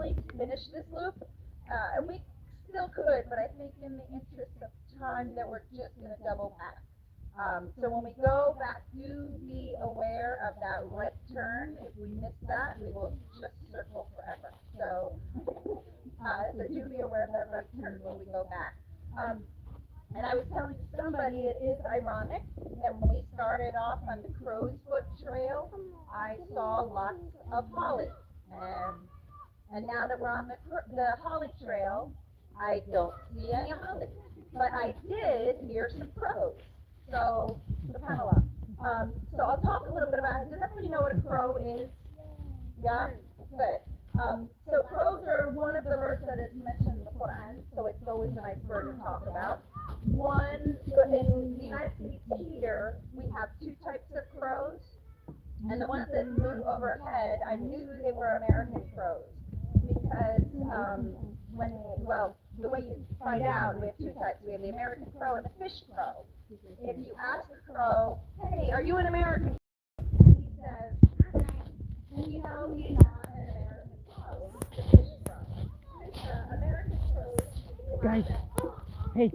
definitely finish this loop, and we still could, but I think in the interest of time that we're just going to double back. So when we go back, do be aware of that right turn. If we miss that, we will just circle forever. So do be aware of that right turn when we go back. And I was telling somebody it is ironic that when we started off on the Crow's Foot Trail, I saw lots of holly. And now that we're on the holly trail, I don't see any holly. But I did hear some crows. So, subhanAllah. So I'll talk a little bit about it. Does everybody know what a crow is? Yeah? Good. So crows are one of the birds that is mentioned in the Quran, so it's always a nice bird to talk about. One, in the United States here, we have two types of crows, and the ones that move overhead, I knew they were American crows, because the way you find out, we have two types. We have the American crow and the fish crow. If you ask a crow, hey, are you an American? And he says, you know he's not an American crow, he's a fish crow. American crows. Guys, hey.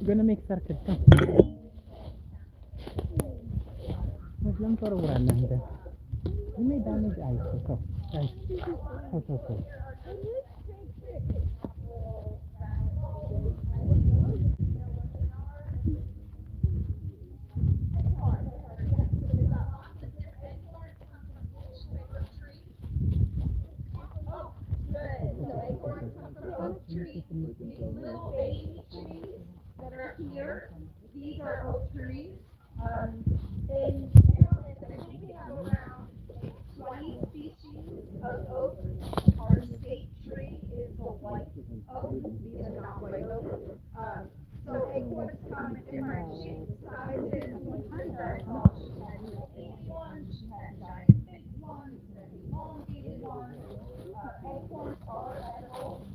I'm gonna make circuit. Come. Muslim for Worahmetulahi. You may damage eyes. Go, guys. Go. Little baby trees that are here. These are oak trees. In Maryland, I think we have around 20 species of oak. Our state tree is the white oak. These are not white oak. So acorns come in different shapes, sizes. She had small, she had baby ones, she had giant big ones, and elongated ones. Acorns are edible.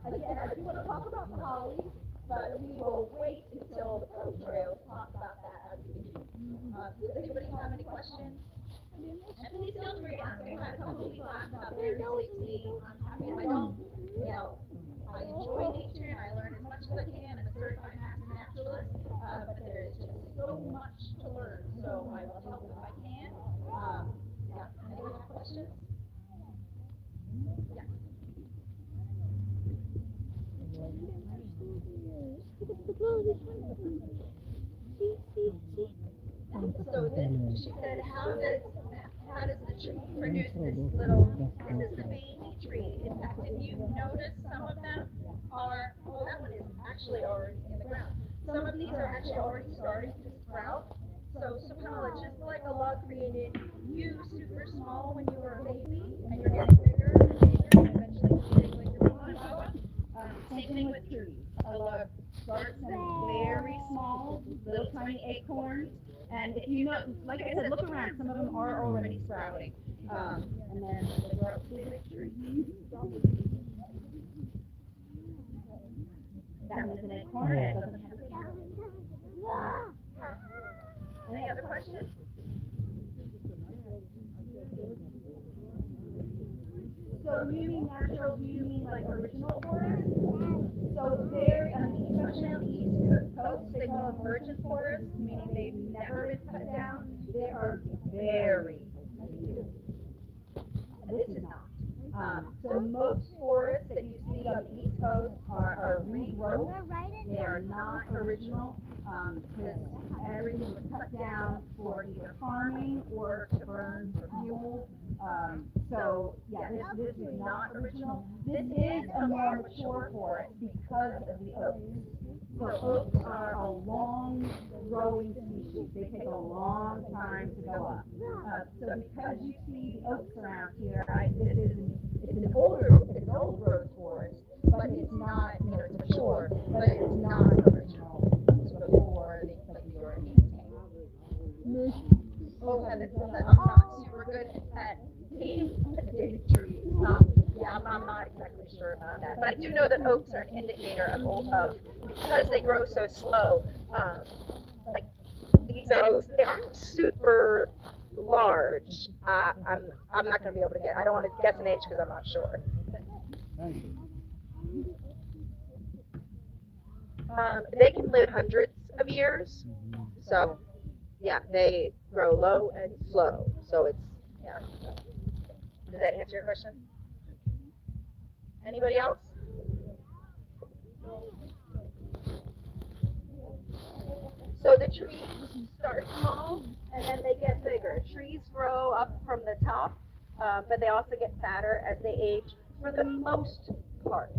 Again, I do want to talk about the holly, but we will wait until the Crow's Trail to talk about that as we do. Does anybody have any questions? And please feel free to ask. I had a couple people ask about their safety. I mean, I enjoy nature and I learn as much as I can. I'm a certified master naturalist, but there is just so much to learn, so I will help if I can. Anyone have questions? Yeah. So then she said, how does the tree produce this this is the baby tree. In fact, if you notice, some of them are, that one is actually already in the ground. Some of these are actually already starting to sprout. So subhanAllah, just like Allah created you super small when you were a baby, and you're getting bigger and bigger, and eventually big like your mom. Same thing with trees. Allah starts them very small, little tiny acorns, and if you know, like I said, look around, some of them are already sprouting, and then they grow up to big trees. That one's an acorn, it doesn't have a Any other questions? So do you mean natural, do you mean like original forest? So very, especially on the East Coast, they call them virgin forests, meaning they've never been cut down. They are very beautiful. This is not. So most forests that you see on the East Coast are regrowth. They are not original, because everything was cut down for either farming or to burn for fuel. So yeah, this is not original. This is a more mature forest because of the oaks. So oaks are a long growing species. They take a long time to go up. So because you see the oaks around here, it's an old growth forest, but it's not, it's mature, but it's not original. It's before they put the European. Oh, and I'm not super good at dating trees. Yeah, I'm not exactly sure about that. But I do know that oaks are an indicator of because they grow so slow, like these oaks, they aren't super large. I'm not going to be able to I don't want to guess an age because I'm not sure. They can live hundreds of years. So, yeah, they grow low and slow. So it's, yeah. Does that answer your question? Anybody else? So the trees start small and then they get bigger. Trees grow up from the top, but they also get fatter as they age for the most part.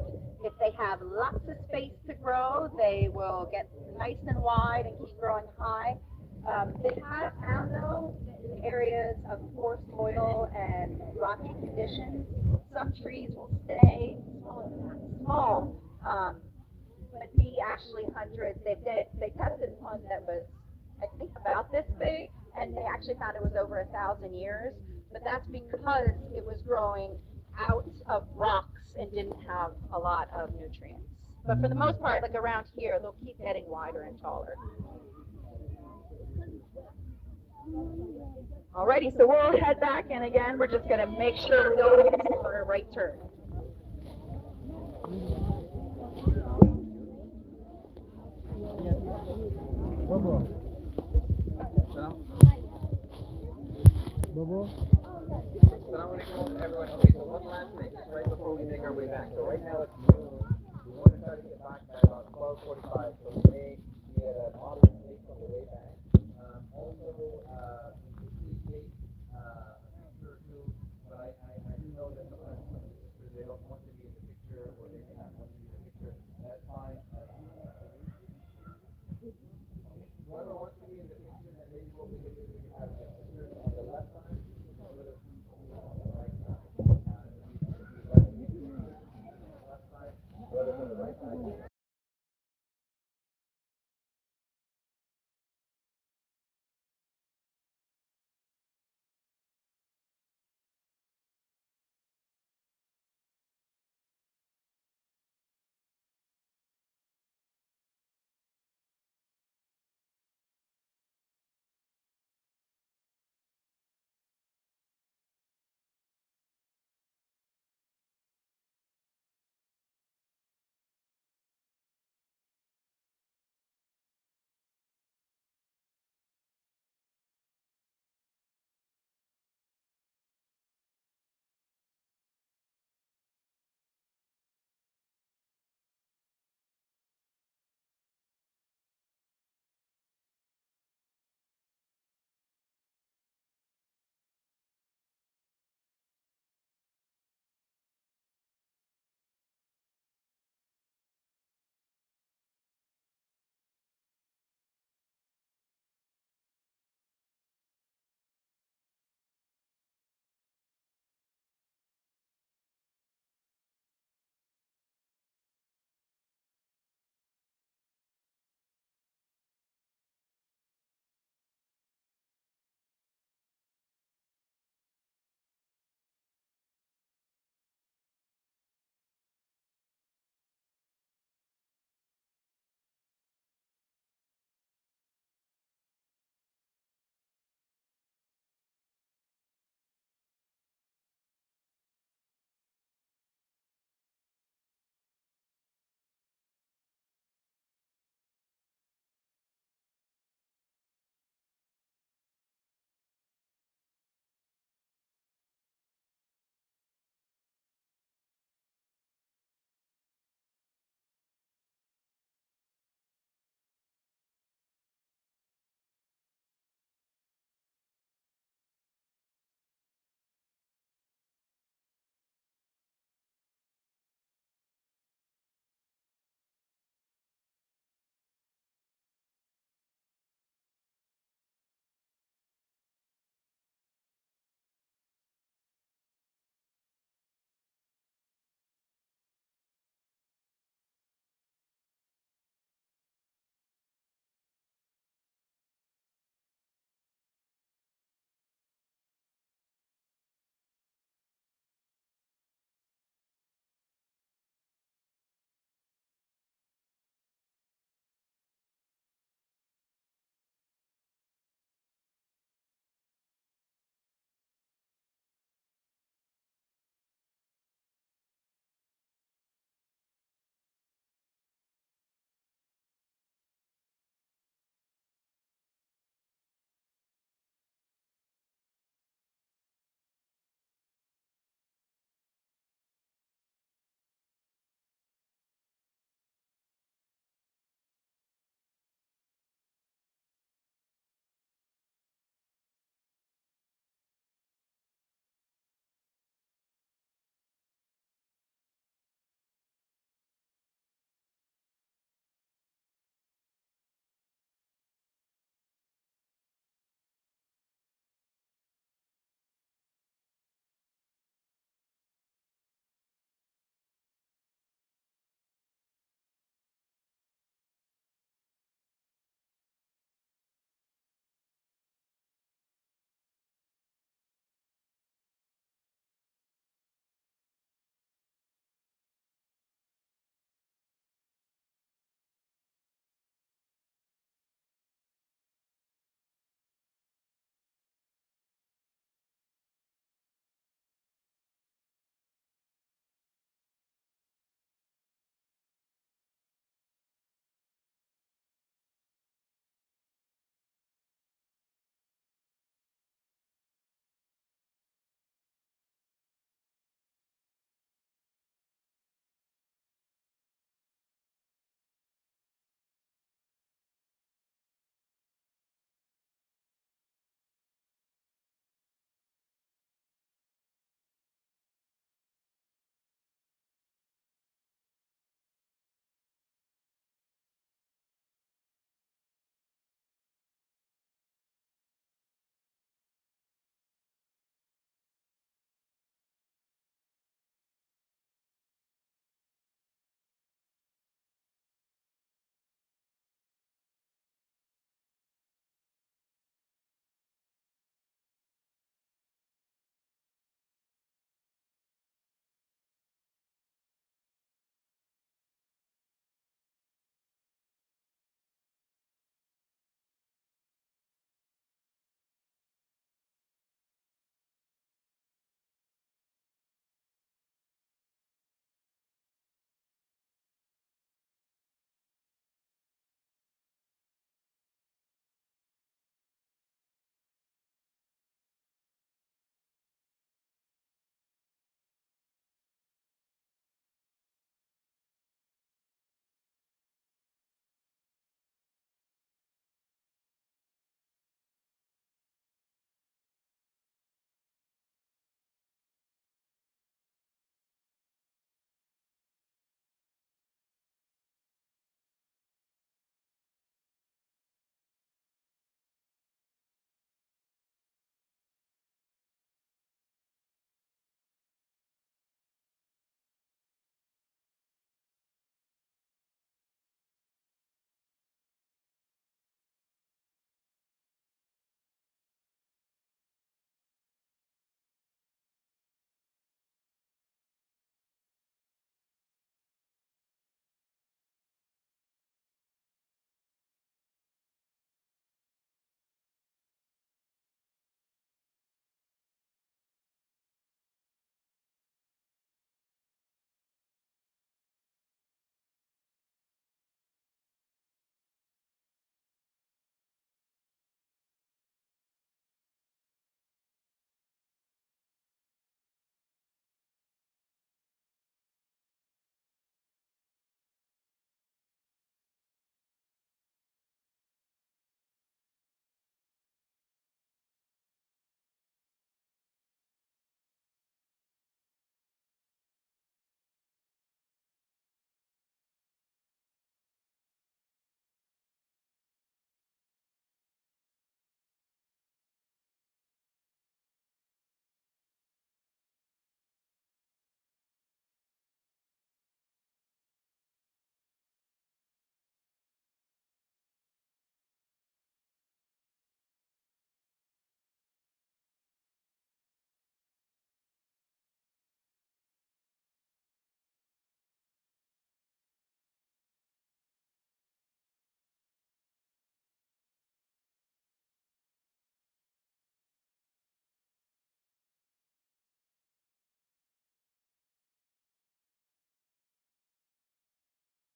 If they have lots of space to grow, they will get nice and wide and keep growing high. They have found, though, in areas of poor soil and rocky conditions, some trees will stay small, but be actually hundreds. They tested one that was, I think, about this big, and they actually found it was over 1,000 years, but that's because it was growing out of rocks and didn't have a lot of nutrients. But for the most part, like around here, they'll keep getting wider and taller. Alrighty, so we'll head back, and again, we're just going to make sure we go for a right turn. Bobo. Bobo. Assalamu alaikum, everyone. Okay, so one last thing, right before we make our way back. So right now it's noon. We want to try to get back by about 12:45.